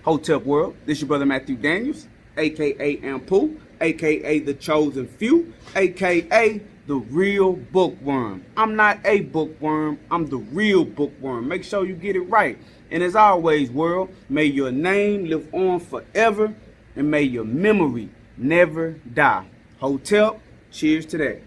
Hotep World. This your brother Matthew Daniels, aka Ampu, aka the Chosen Few, aka the real bookworm. I'm not a bookworm, I'm the real bookworm. Make sure you get it right. And as always, world, may your name live on forever and may your memory never die. Hotep, cheers to that.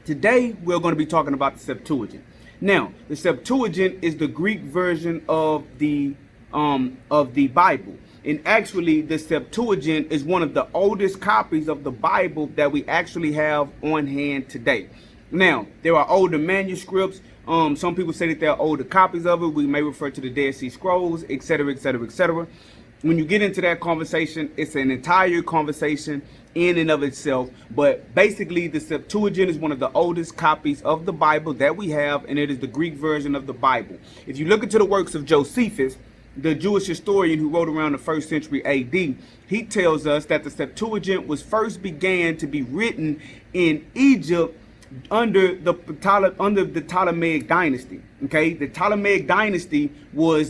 Today, we're going to be talking about the Septuagint. Now, the Septuagint is the Greek version of the Bible. And actually, the Septuagint is one of the oldest copies of the Bible that we actually have on hand today. Now, there are older manuscripts. Some people say that there are older copies of it. We may refer to the Dead Sea Scrolls, etc., etc., etc. When you get into that conversation, it's an entire conversation in and of itself. But basically, the Septuagint is one of the oldest copies of the Bible that we have, and it is the Greek version of the Bible. If you look into the works of Josephus, the Jewish historian who wrote around the 1st century AD, he tells us that the Septuagint was first began to be written in Egypt under the Ptolemaic dynasty. Okay, the Ptolemaic dynasty was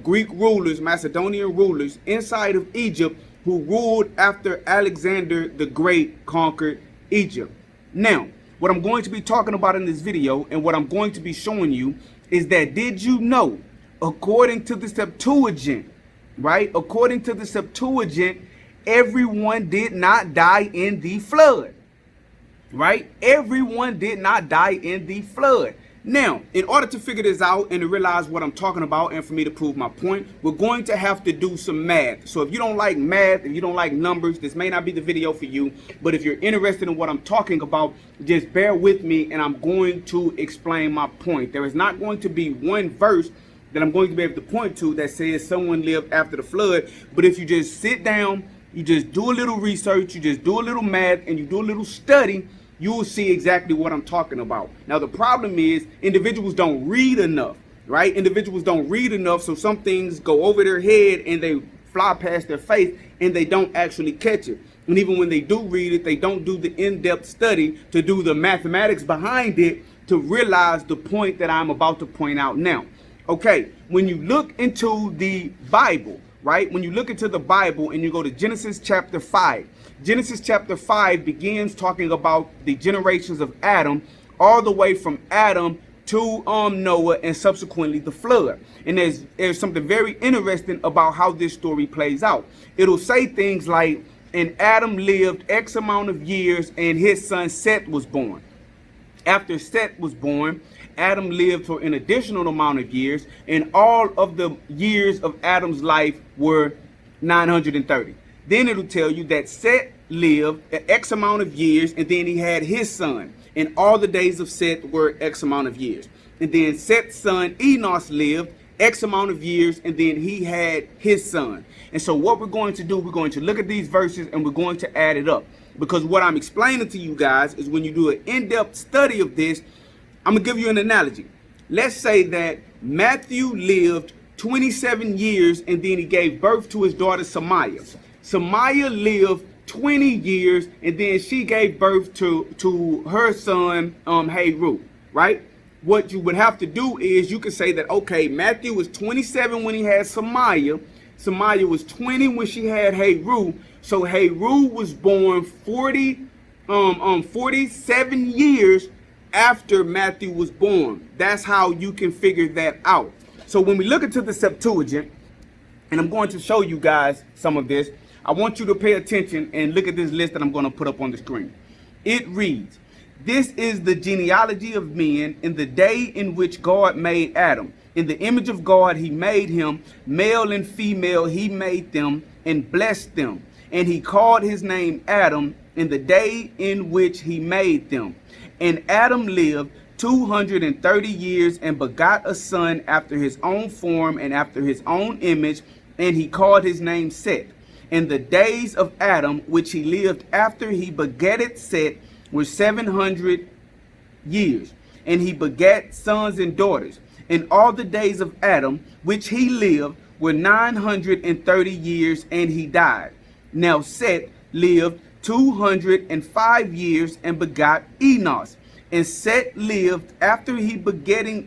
Greek rulers, Macedonian rulers inside of Egypt who ruled after Alexander the Great conquered Egypt. Now, what I'm going to be talking about in this video and what I'm going to be showing you is that, did you know, according to the Septuagint, right? According to the Septuagint, everyone did not die in the flood. Right? Everyone did not die in the flood. Now, in order to figure this out and to realize what I'm talking about and for me to prove my point, we're going to have to do some math. So if you don't like math, if you don't like numbers, this may not be the video for you. But if you're interested in what I'm talking about, just bear with me and I'm going to explain my point. There is not going to be one verse that I'm going to be able to point to that says someone lived after the flood. But if you just sit down, you just do a little research, you just do a little math, and you do a little study, you will see exactly what I'm talking about. Now, the problem is individuals don't read enough, right? Individuals don't read enough, so some things go over their head and they fly past their face and they don't actually catch it. And even when they do read it, they don't do the in-depth study to do the mathematics behind it to realize the point that I'm about to point out now. Okay, when you look into the Bible, right? When you look into the Bible and you go to Genesis chapter 5, Genesis chapter 5 begins talking about the generations of Adam all the way from Adam to Noah and subsequently the flood. And there's something very interesting about how this story plays out. It'll say things like, and Adam lived X amount of years and his son Seth was born. After Seth was born, Adam lived for an additional amount of years, and all of the years of Adam's life were 930. Then it'll tell you that Seth lived X amount of years, and then he had his son, and all the days of Seth were X amount of years. And then Seth's son Enos lived X amount of years, and then he had his son. And so what we're going to do, we're going to look at these verses and we're going to add it up. Because what I'm explaining to you guys is when you do an in-depth study of this, I'm going to give you an analogy. Let's say that Matthew lived 27 years and then he gave birth to his daughter Samaya. Samaya lived 20 years and then she gave birth to her son Heru, right? What you would have to do is you could say that, okay, Matthew was 27 when he had Samaya. Samaya was 20 when she had Heru. So Heru was born 47 years after Matthew was born. That's how you can figure that out. So when we look into the Septuagint, and I'm going to show you guys some of this, I want you to pay attention and look at this list that I'm going to put up on the screen. It reads, this is the genealogy of men in the day in which God made Adam. In the image of God he made him, male and female he made them and blessed them. And he called his name Adam in the day in which he made them. And Adam lived 230 years and begot a son after his own form and after his own image, and he called his name Seth. And the days of Adam, which he lived after he begetted Seth, were 700 years, and he begat sons and daughters. And all the days of Adam, which he lived, were 930 years, and he died. Now Seth lived 205 years and begot Enos. And Set lived after his begetting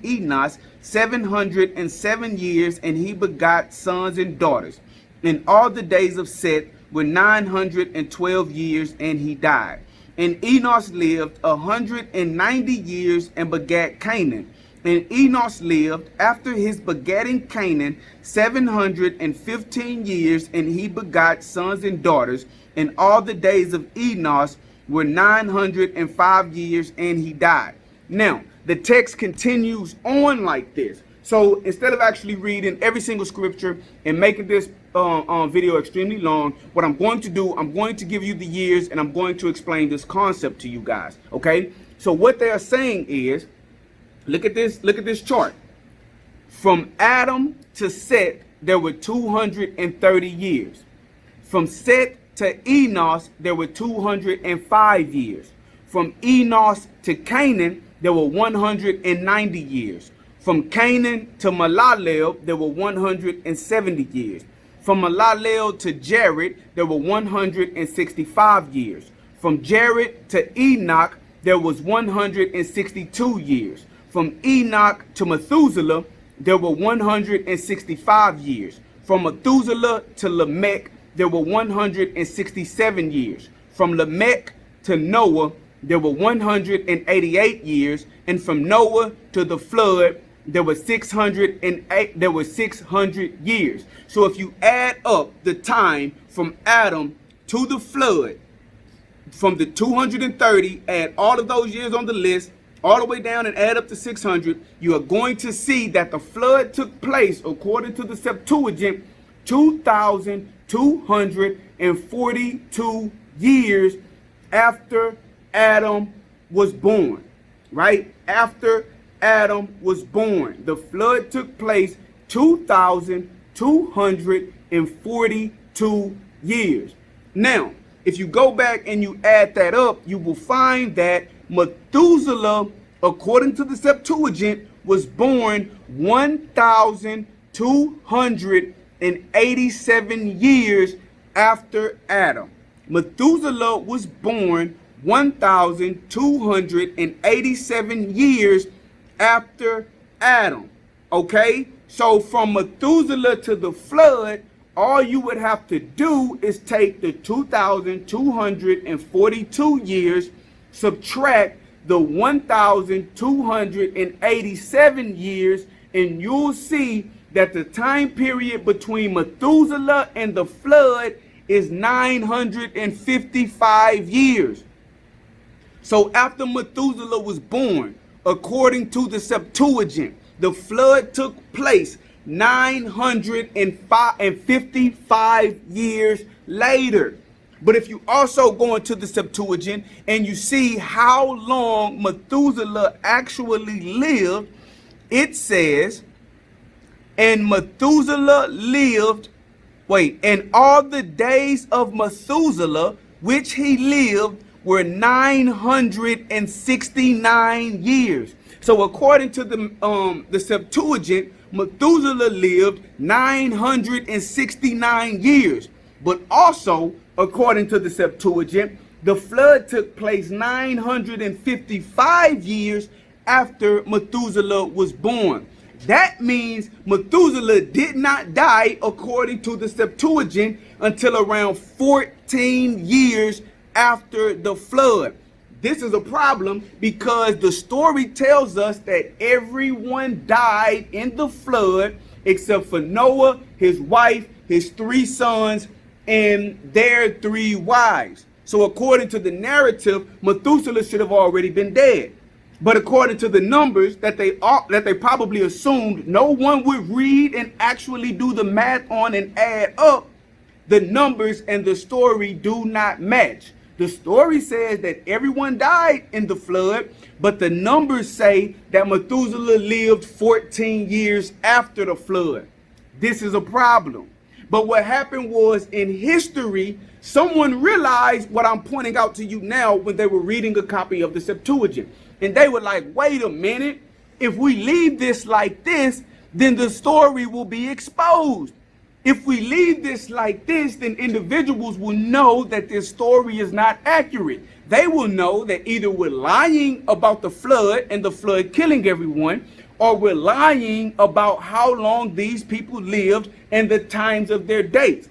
Enos 707 years, and he begot sons and daughters. And all the days of Set were 912 years, and he died. And Enos lived 190 years and begat Canaan. And Enos lived after his begetting Canaan 715 years, and he begot sons and daughters. And all the days of Enos were 905 years, and he died. Now, the text continues on like this. So instead of actually reading every single scripture and making this video extremely long, what I'm going to do, I'm going to give you the years, and I'm going to explain this concept to you guys. Okay? So what they are saying is, look at this chart. From Adam to Set, there were 230 years. From Set to Enos, there were 205 years. From Enos to Canaan, there were 190 years. From Canaan to Malalel, there were 170 years. From Malalel to Jared, there were 165 years. From Jared to Enoch, there was 162 years. From Enoch to Methuselah, there were 165 years. From Methuselah to Lamech, there were 167 years. From Lamech to Noah, there were 188 years. And from Noah to the flood, there were 600 years. So if you add up the time from Adam to the flood, from the 230, add all of those years on the list, all the way down and add up to 600, you are going to see that the flood took place, according to the Septuagint, 2,242 years after Adam was born, right? After Adam was born. The flood took place 2,242 years. Now, if you go back and you add that up, you will find that Methuselah, according to the Septuagint, was born 1,287 years after Adam. Methuselah was born 1,287 years after Adam. Okay? So from Methuselah to the flood, all you would have to do is take the 2,242 years, subtract the 1,287 years, and you'll see that the time period between Methuselah and the flood is 955 years. So after Methuselah was born, according to the Septuagint, the flood took place 955 years later. But if you also go into the Septuagint and you see how long Methuselah actually lived, it says, and Methuselah lived, and all the days of Methuselah which he lived were 969 years. So according to the Septuagint, Methuselah lived 969 years. But also, according to the Septuagint, the flood took place 955 years after Methuselah was born. That means Methuselah did not die, according to the Septuagint, until around 14 years after the flood. This is a problem because the story tells us that everyone died in the flood except for Noah, his wife, his 3 sons, and their 3 wives. So according to the narrative, Methuselah should have already been dead. But according to the numbers that they probably assumed no one would read and actually do the math on and add up, the numbers and the story do not match. The story says that everyone died in the flood, but the numbers say that Methuselah lived 14 years after the flood. This is a problem. But what happened was, in history, someone realized what I'm pointing out to you now when they were reading a copy of the Septuagint. And they were like, wait a minute, if we leave this like this, then the story will be exposed. If we leave this like this, then individuals will know that this story is not accurate. They will know that either we're lying about the flood and the flood killing everyone, or we're lying about how long these people lived and the times of their dates.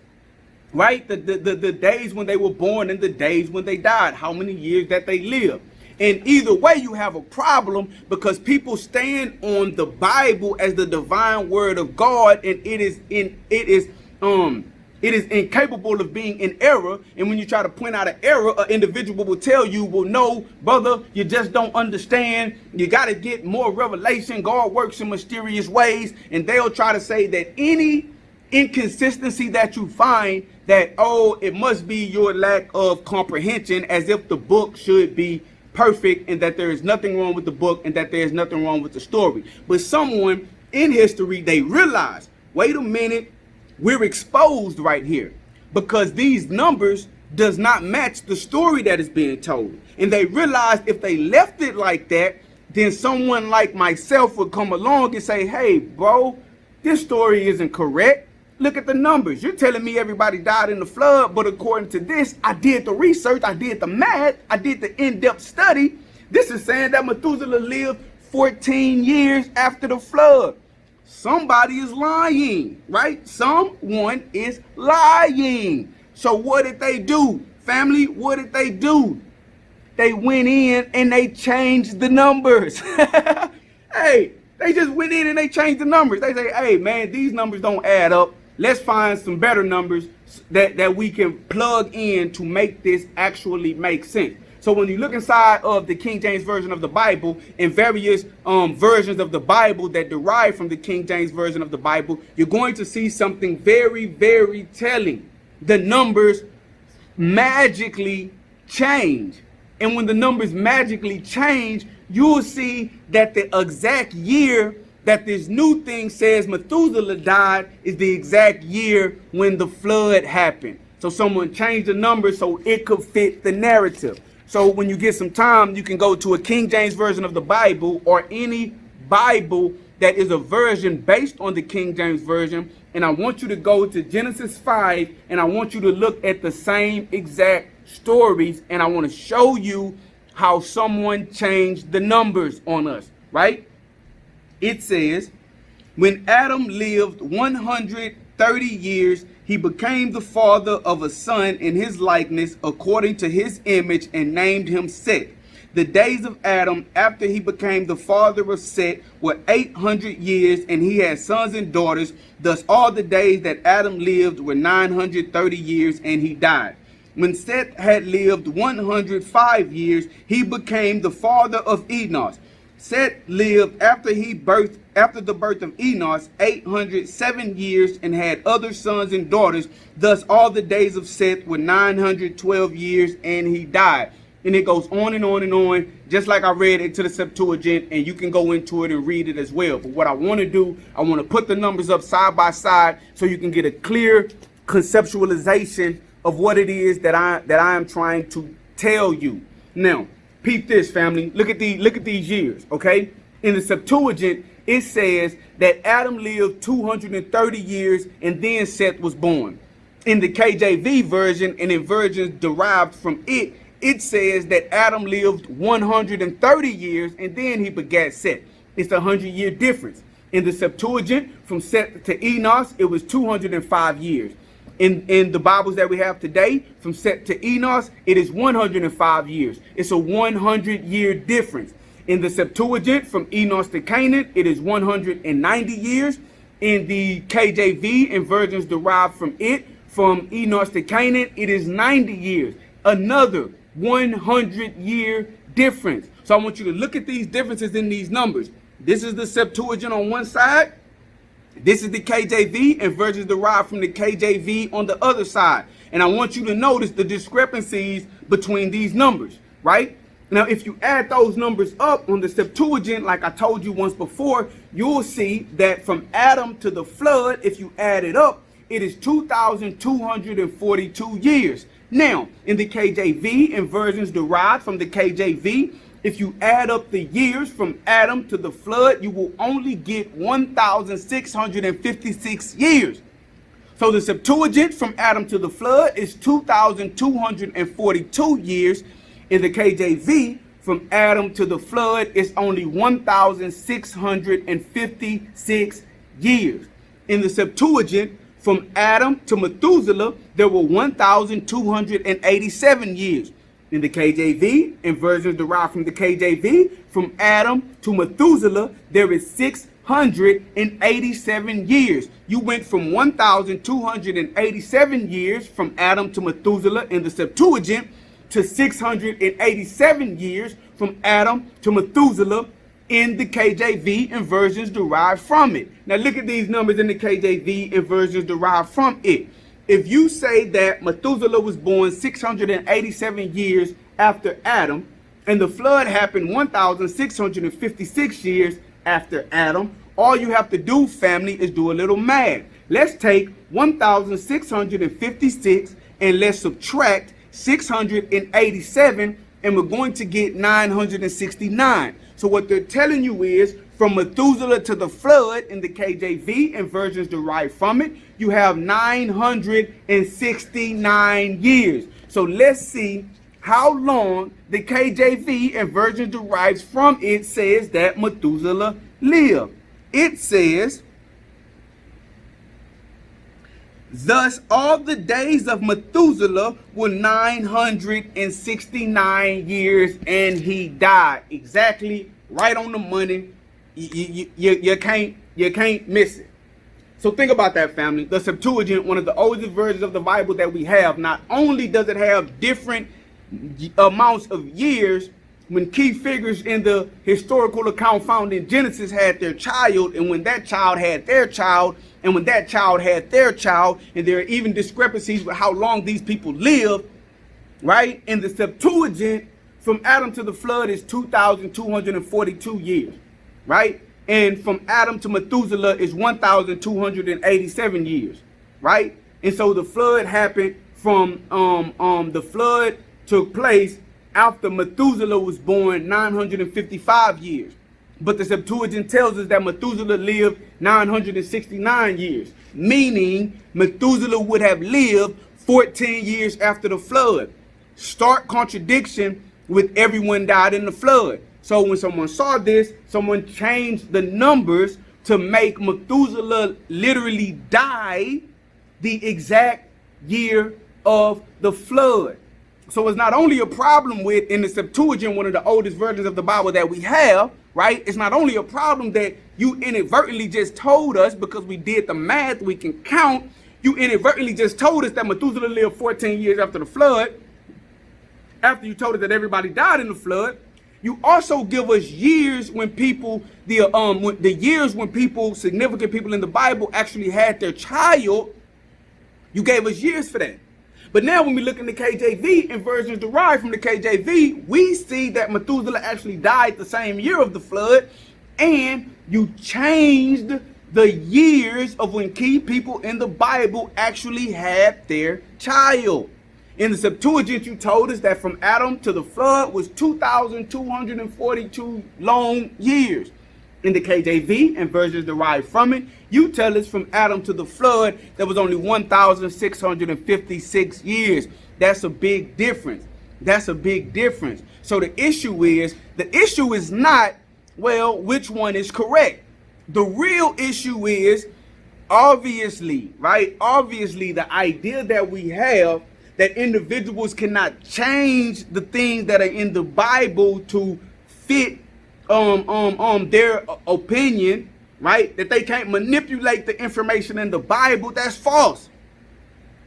Right? The days when they were born and the days when they died, how many years that they lived. And either way, you have a problem, because people stand on the Bible as the divine word of God, and it is incapable of being in error. And when you try to point out an error, an individual will tell you, well, no, brother, you just don't understand. You got to get more revelation. God works in mysterious ways. And they'll try to say that any inconsistency that you find, that, oh, it must be your lack of comprehension, as if the book should be perfect and that there is nothing wrong with the book and that there is nothing wrong with the story. But someone in history, they realize, wait a minute, we're exposed right here, because these numbers does not match the story that is being told. And they realized if they left it like that, then someone like myself would come along and say, hey, bro, this story isn't correct. Look at the numbers. You're telling me everybody died in the flood, but according to this, I did the research, I did the math, I did the in-depth study. This is saying that Methuselah lived 14 years after the flood. Somebody is lying, right? Someone is lying. So what did they do? Family, what did they do? They went in and they changed the numbers. Hey, they just went in and they changed the numbers. They say, hey, man, these numbers don't add up. Let's find some better numbers that we can plug in to make this actually make sense. So when you look inside of the King James Version of the Bible and various versions of the Bible that derive from the King James Version of the Bible, you're going to see something very, very telling. The numbers magically change. And when the numbers magically change, you'll see that the exact year that this new thing says Methuselah died is the exact year when the flood happened. So someone changed the numbers so it could fit the narrative. So when you get some time, you can go to a King James Version of the Bible or any Bible that is a version based on the King James Version. And I want you to go to Genesis 5, and I want you to look at the same exact stories. And I want to show you how someone changed the numbers on us, right? It says, when Adam lived 130 years, he became the father of a son in his likeness, according to his image, and named him Seth. The days of Adam after he became the father of Seth were 800 years, and he had sons and daughters. Thus all the days that Adam lived were 930 years, and he died. When Seth had lived 105 years, he became the father of Enos. Seth lived after the birth of Enos 807 years and had other sons and daughters. Thus all the days of Seth were 912 years, and he died. And it goes on and on and on, just like I read into the Septuagint, and you can go into it and read it as well. But what I want to do, I want to put the numbers up side by side so you can get a clear conceptualization of what it is that I am trying to tell you. Now, peep this, family. Look at these years, okay? In the Septuagint, it says that Adam lived 230 years and then Seth was born. In the KJV version and in versions derived from it, it says that Adam lived 130 years and then he begat Seth. It's a 100-year difference. In the Septuagint, from Seth to Enos, it was 205 years. In the Bibles that we have today, from Seth to Enos, it is 105 years. It's a 100-year difference. In the Septuagint, from Enos to Canaan, it is 190 years. In the KJV and versions derived from it, from Enos to Canaan, it is 90 years. Another 100-year difference. So I want you to look at these differences in these numbers. This is the Septuagint on one side. This is the KJV and versions derived from the KJV on the other side. And I want you to notice the discrepancies between these numbers, right? Now, if you add those numbers up on the Septuagint, like I told you once before, you'll see that from Adam to the flood, if you add it up, it is 2,242 years. Now, in the KJV and versions derived from the KJV, if you add up the years from Adam to the flood, you will only get 1,656 years. So the Septuagint from Adam to the flood is 2,242 years. In the KJV, from Adam to the flood is only 1,656 years. In the Septuagint, from Adam to Methuselah, there were 1,287 years. In the KJV, in versions derived from the KJV, from Adam to Methuselah, there is 687 years. You went from 1,287 years from Adam to Methuselah in the Septuagint to 687 years from Adam to Methuselah in the KJV and versions derived from it. Now look at these numbers in the KJV and versions derived from it. If you say that Methuselah was born 687 years after Adam, and the flood happened 1,656 years after Adam, all you have to do, family, is do a little math. Let's take 1,656 and let's subtract 687, and we're going to get 969. So what they're telling you is, from Methuselah to the flood in the KJV and versions derived from it, you have 969 years. So let's see how long the KJV and versions derived from it says that Methuselah lived. It says, thus all the days of Methuselah were 969 years, and he died. Exactly, right on the money. You can't miss it. So think about that, family. The Septuagint, one of the oldest versions of the Bible that we have, not only does it have different amounts of years when key figures in the historical account found in Genesis had their child, and when that child had their child, and when that child had their child, and there are even discrepancies with how long these people lived, right? In the Septuagint, from Adam to the flood is 2,242 years, right? And from Adam to Methuselah is 1,287 years, right? And so the flood happened from, the flood took place after Methuselah was born 955 years. But the Septuagint tells us that Methuselah lived 969 years, meaning Methuselah would have lived 14 years after the flood. Stark contradiction with everyone died in the flood. So when someone saw this, someone changed the numbers to make Methuselah literally die the exact year of the flood. So it's not only a problem with, in the Septuagint, one of the oldest versions of the Bible that we have, right? It's not only a problem that you inadvertently just told us, because we did the math, we can count. You inadvertently just told us that Methuselah lived 14 years after the flood, after you told us that everybody died in the flood. You also give us years when people, the years when people, significant people in the Bible actually had their child. You gave us years for that. But now when we look in the KJV and versions derived from the KJV, we see that Methuselah actually died the same year of the flood, and you changed the years of when key people in the Bible actually had their child. In the Septuagint, you told us that from Adam to the flood was 2,242 long years. In the KJV and versions derived from it, you tell us from Adam to the flood there was only 1,656 years. That's a big difference. That's a big difference. So the issue is not, well, which one is correct? The real issue is, obviously, right? Obviously, the idea that we have that individuals cannot change the things that are in the Bible to fit their opinion, right? That they can't manipulate the information in the Bible, that's false,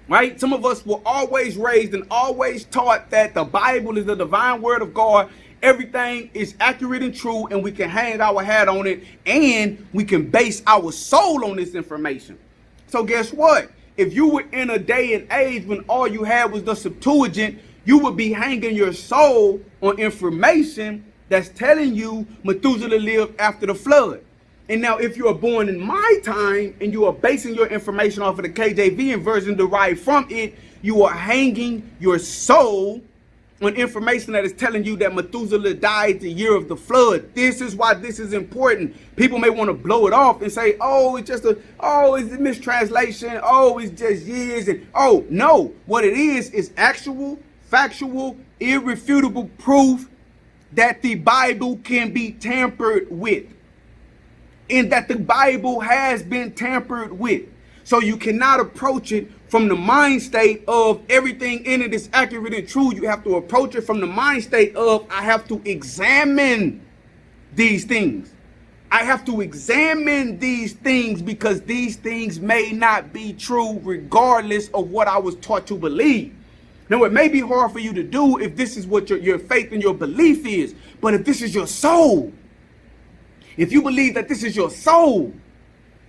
right? Some of us were always raised and always taught that the Bible is the divine word of God. Everything is accurate and true, and we can hang our hat on it, and we can base our soul on this information. So guess what? If you were in a day and age when all you had was the Septuagint, you would be hanging your soul on information that's telling you Methuselah lived after the flood. And now if you are born in my time and you are basing your information off of the KJV and version derived from it, you are hanging your soul on information that is telling you that Methuselah died the year of the flood. This is why this is important. People may want to blow it off and say, oh, it's just it's a mistranslation. Oh, it's just years. And oh, no, what it is actual, factual, irrefutable proof that the Bible can be tampered with, and that the Bible has been tampered with. So you cannot approach it from the mind state of everything in it is accurate and true. You have to approach it from the mind state of, I have to examine these things. I have to examine these things because these things may not be true regardless of what I was taught to believe. Now, it may be hard for you to do if this is what your faith and your belief is, but if this is your soul, if you believe that this is your soul,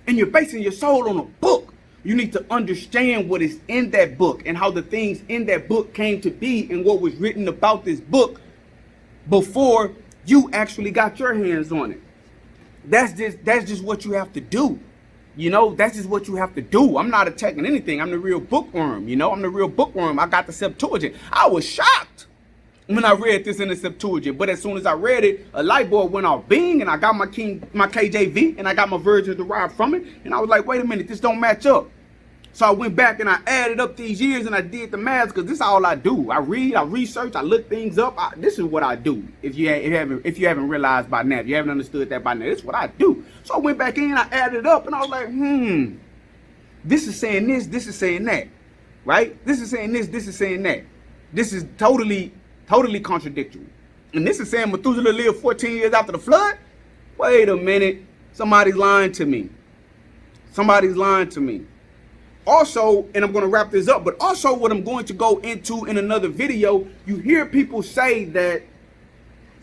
and you're basing your soul on a book, you need to understand what is in that book and how the things in that book came to be and what was written about this book before you actually got your hands on it. That's just what you have to do. You know, that's just what you have to do. I'm not attacking anything. I'm the real bookworm. You know, I'm the real bookworm. I got the Septuagint. I was shocked when I read this in the Septuagint, but as soon as I read it, a light bulb went off, bing, and I got my KJV, and I got my version derived from it, and I was like, wait a minute, this don't match up. So I went back and I added up these years and I did the math, because this is all I do. I read, I research, I look things up. This is what I do. If you haven't realized by now, if you haven't understood that by now, this is what I do. So I went back in, I added it up, and I was like, this is saying this is saying that, right? This is saying this is saying that. This is totally contradictory. And this is saying Methuselah lived 14 years after the flood? Wait a minute. Somebody's lying to me. Somebody's lying to me. Also, and I'm going to wrap this up, but also what I'm going to go into in another video, you hear people say that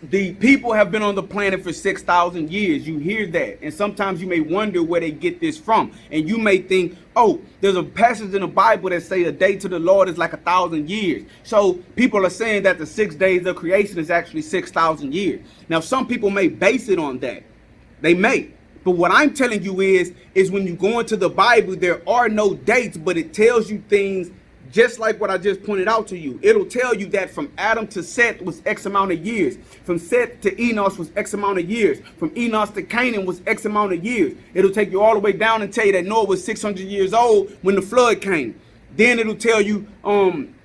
the people have been on the planet for 6,000 years. You hear that. And sometimes you may wonder where they get this from. And you may think, oh, there's a passage in the Bible that say a day to the Lord is like 1,000 years. So people are saying that the 6 days of creation is actually 6,000 years. Now, some people may base it on that. They may. But what I'm telling you is when you go into the Bible, there are no dates, but it tells you things just like what I just pointed out to you. It'll tell you that from Adam to Seth was X amount of years. From Seth to Enos was X amount of years. From Enos to Canaan was X amount of years. It'll take you all the way down and tell you that Noah was 600 years old when the flood came. Then it'll tell you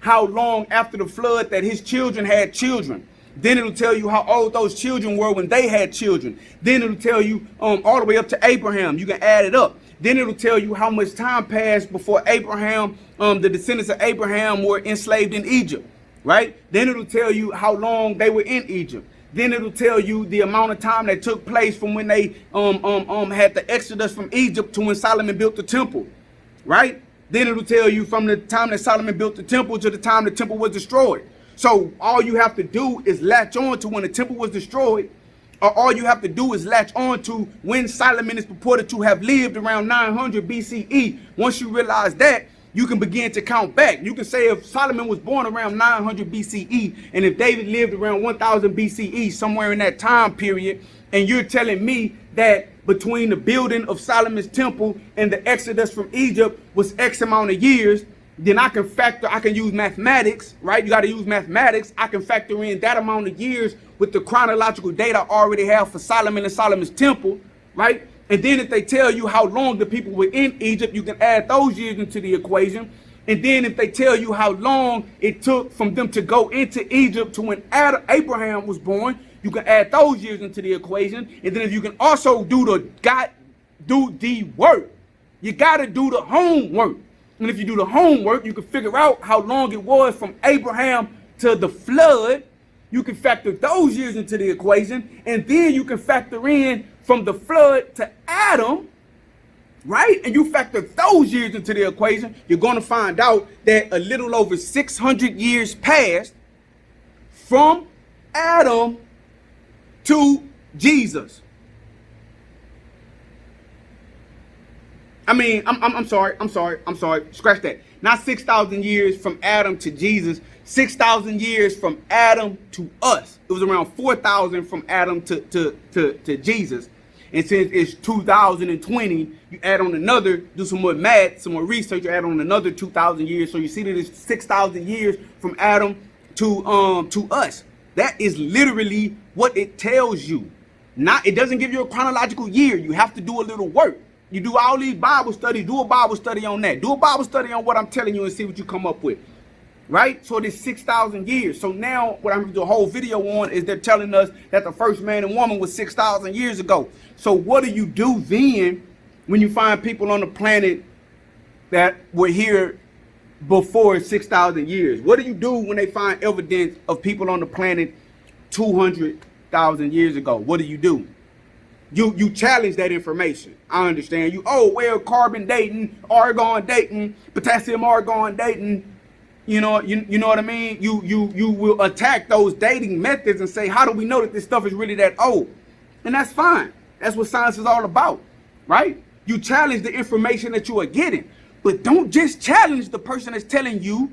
how long after the flood that his children had children. Then it'll tell you how old those children were when they had children. Then it'll tell you all the way up to Abraham. You can add it up. Then it'll tell you how much time passed before Abraham, the descendants of Abraham were enslaved in Egypt, right? Then it'll tell you how long they were in Egypt. Then it'll tell you the amount of time that took place from when they had the exodus from Egypt to when Solomon built the temple, right? Then it'll tell you from the time that Solomon built the temple to the time the temple was destroyed. So all you have to do is latch on to when the temple was destroyed, or all you have to do is latch on to when Solomon is purported to have lived around 900 BCE. Once you realize that, you can begin to count back. You can say if Solomon was born around 900 BCE, and if David lived around 1000 BCE, somewhere in that time period, and you're telling me that between the building of Solomon's temple and the exodus from Egypt was X amount of years, then I can use mathematics, right? You got to use mathematics. I can factor in that amount of years with the chronological data I already have for Solomon and Solomon's temple, right? And then if they tell you how long the people were in Egypt, you can add those years into the equation. And then if they tell you how long it took from them to go into Egypt to when Abraham was born, you can add those years into the equation. And then if you can also do the work, you got to do the homework. And if you do the homework, you can figure out how long it was from Abraham to the flood. You can factor those years into the equation. And then you can factor in from the flood to Adam, right? And you factor those years into the equation. You're going to find out that a little over 600 years passed from Adam to Jesus. I mean, I'm sorry. Scratch that. Not 6,000 years from Adam to Jesus. 6,000 years from Adam to us. It was around 4,000 from Adam to Jesus. And since it's 2020, you add on another, do some more math, some more research, you add on another 2,000 years. So you see that it's 6,000 years from Adam to us. That is literally what it tells you. It doesn't give you a chronological year. You have to do a little work. You do all these Bible studies, do a Bible study on that. Do a Bible study on what I'm telling you and see what you come up with. Right? So it is 6,000 years. So now what I'm going to do a whole video on is they're telling us that the first man and woman was 6,000 years ago. So what do you do then when you find people on the planet that were here before 6,000 years? What do you do when they find evidence of people on the planet 200,000 years ago? What do? You challenge that information. I understand you. Oh, well, carbon dating, argon dating, potassium argon dating. You know what I mean? You will attack those dating methods and say, how do we know that this stuff is really that old? And that's fine. That's what science is all about, right? You challenge the information that you are getting, but don't just challenge the person that's telling you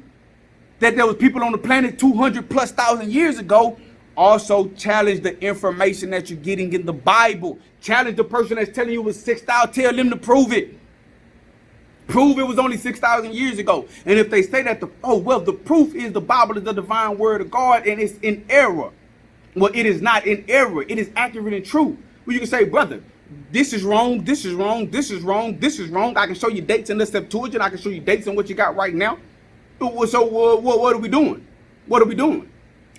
that there was people on the planet 200,000+ years ago. Also challenge the information that you're getting in the Bible. Challenge the person that's telling you it was 6,000. Tell them to prove it. Prove it was only 6,000 years ago. And if they say that, the proof is the Bible is the divine word of God and it's in error. Well, it is not in error. It is accurate and true. Well, you can say, brother, this is wrong, this is wrong, this is wrong, this is wrong. I can show you dates in the Septuagint. I can show you dates in what you got right now. So what are we doing? What are we doing?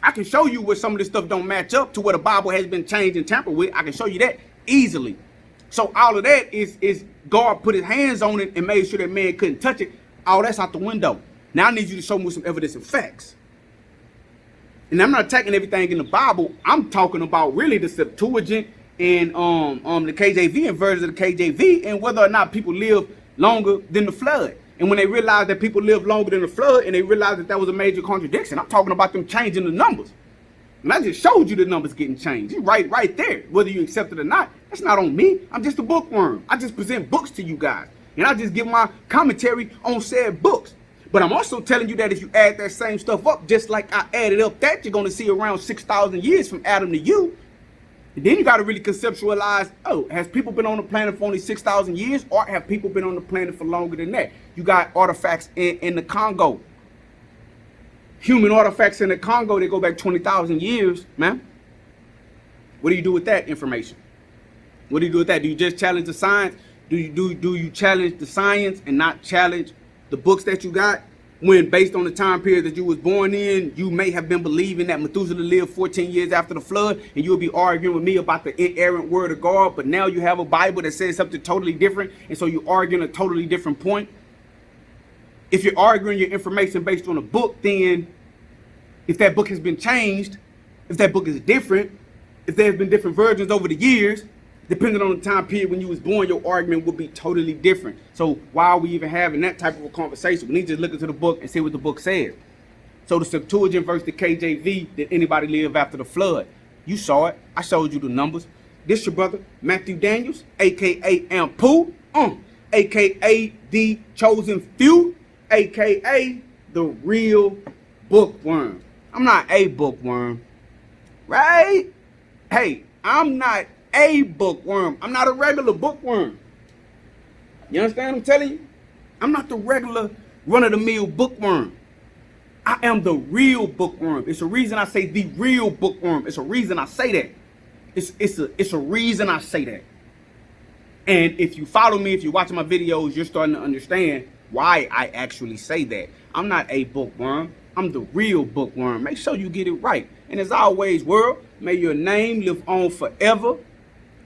I can show you where some of this stuff don't match up to where the Bible has been changed and tampered with. I can show you that easily. So all of that is God put his hands on it and made sure that man couldn't touch it. All that's out the window. Now I need you to show me some evidence and facts. And I'm not attacking everything in the Bible. I'm talking about really the Septuagint and the KJV and versions of the KJV and whether or not people live longer than the flood. And when they realized that people lived longer than the flood and they realized that was a major contradiction, I'm talking about them changing the numbers. And I just showed you the numbers getting changed. It's right there. Whether you accept it or not, that's not on me. I'm just a bookworm. I just present books to you guys. And I just give my commentary on said books. But I'm also telling you that if you add that same stuff up, just like I added up that, you're going to see around 6,000 years from Adam to you. And then you got to really conceptualize, has people been on the planet for only 6,000 years or have people been on the planet for longer than that? You got artifacts in the Congo. Human artifacts in the Congo, they go back 20,000 years, man. What do you do with that information? What do you do with that? Do you just challenge the science? Do you challenge the science and not challenge the books that you got? When based on the time period that you was born in, you may have been believing that Methuselah lived 14 years after the flood, and you'll be arguing with me about the inerrant word of God, but now you have a Bible that says something totally different, and so you're arguing a totally different point. If you're arguing your information based on a book, then if that book has been changed, if that book is different, if there's been different versions over the years, depending on the time period when you was born, your argument would be totally different. So why are we even having that type of a conversation? We need to look into the book and see what the book says. So the Septuagint versus the KJV, did anybody live after the flood? You saw it. I showed you the numbers. This your brother, Matthew Daniels, a.k.a. Ampu, a.k.a. the chosen few, a.k.a. the real bookworm. I'm not a bookworm, right? Hey, I'm not a bookworm. I'm not a regular bookworm. You understand what I'm telling you? I'm not the regular run-of-the-mill bookworm. I am the real bookworm. It's a reason I say the real bookworm. It's a reason I say that. It's a reason I say that. And if you follow me, if you're watching my videos, you're starting to understand why I actually say that. I'm not a bookworm. I'm the real bookworm. Make sure you get it right. And as always, world, may your name live on forever.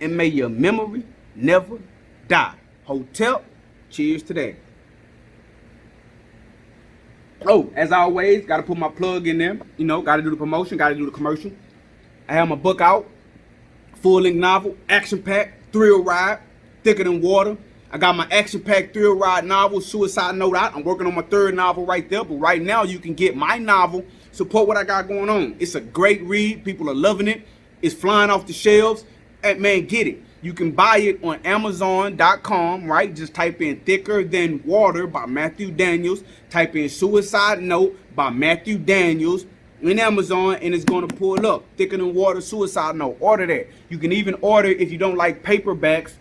And may your memory never die. Hotel, cheers to that. Oh, as always, got to put my plug in there. You know, got to do the promotion, got to do the commercial. I have my book out. Full-length novel, action-packed, thrill ride, thicker than water. I got my action-packed thrill ride novel, Suicide Note out. I'm working on my third novel right there. But right now, you can get my novel, support what I got going on. It's a great read. People are loving it. It's flying off the shelves. Hey, man, get it. You can buy it on Amazon.com, right? Just type in Thicker Than Water by Matthew Daniels. Type in Suicide Note by Matthew Daniels in Amazon, and it's going to pull up. Thicker Than Water, Suicide Note. Order that. You can even order, if you don't like paperbacks,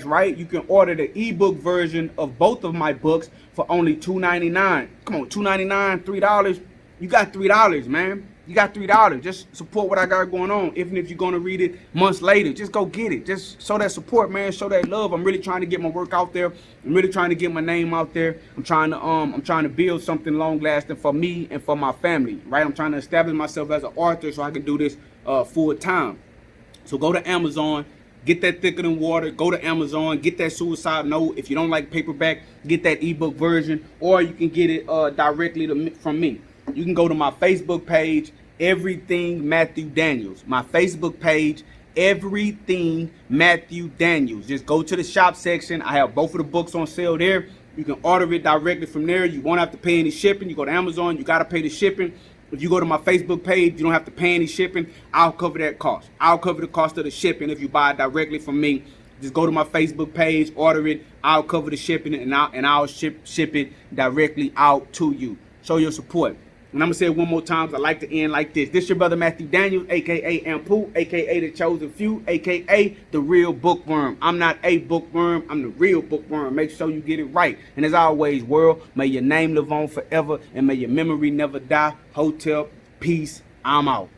right? You can order the ebook version of both of my books for only $2.99. Come on, $2.99, $3. You got $3, man. You got $3. Just support what I got going on. Even if you're gonna read it months later, just go get it. Just show that support, man. Show that love. I'm really trying to get my work out there. I'm really trying to get my name out there. I'm trying to build something long lasting for me and for my family. Right? I'm trying to establish myself as an author so I can do this full time. So go to Amazon. Get that Thicker Than Water. Go to Amazon. Get that Suicide Note. If you don't like paperback, get that ebook version, or you can get it directly from me. You can go to my Facebook page, Everything Matthew Daniels. My Facebook page, Everything Matthew Daniels. Just go to the shop section. I have both of the books on sale there. You can order it directly from there. You won't have to pay any shipping. You go to Amazon, you got to pay the shipping. If you go to my Facebook page, you don't have to pay any shipping. I'll cover that cost. I'll cover the cost of the shipping if you buy it directly from me. Just go to my Facebook page, order it. I'll cover the shipping, and I'll ship it directly out to you. Show your support. And I'm going to say it one more time because I like to end like this. This your brother Matthew Daniels, a.k.a. Ampu, a.k.a. The Chosen Few, a.k.a. The Real Bookworm. I'm not a bookworm. I'm the real bookworm. Make sure you get it right. And as always, world, may your name live on forever and may your memory never die. Hotel, peace. I'm out.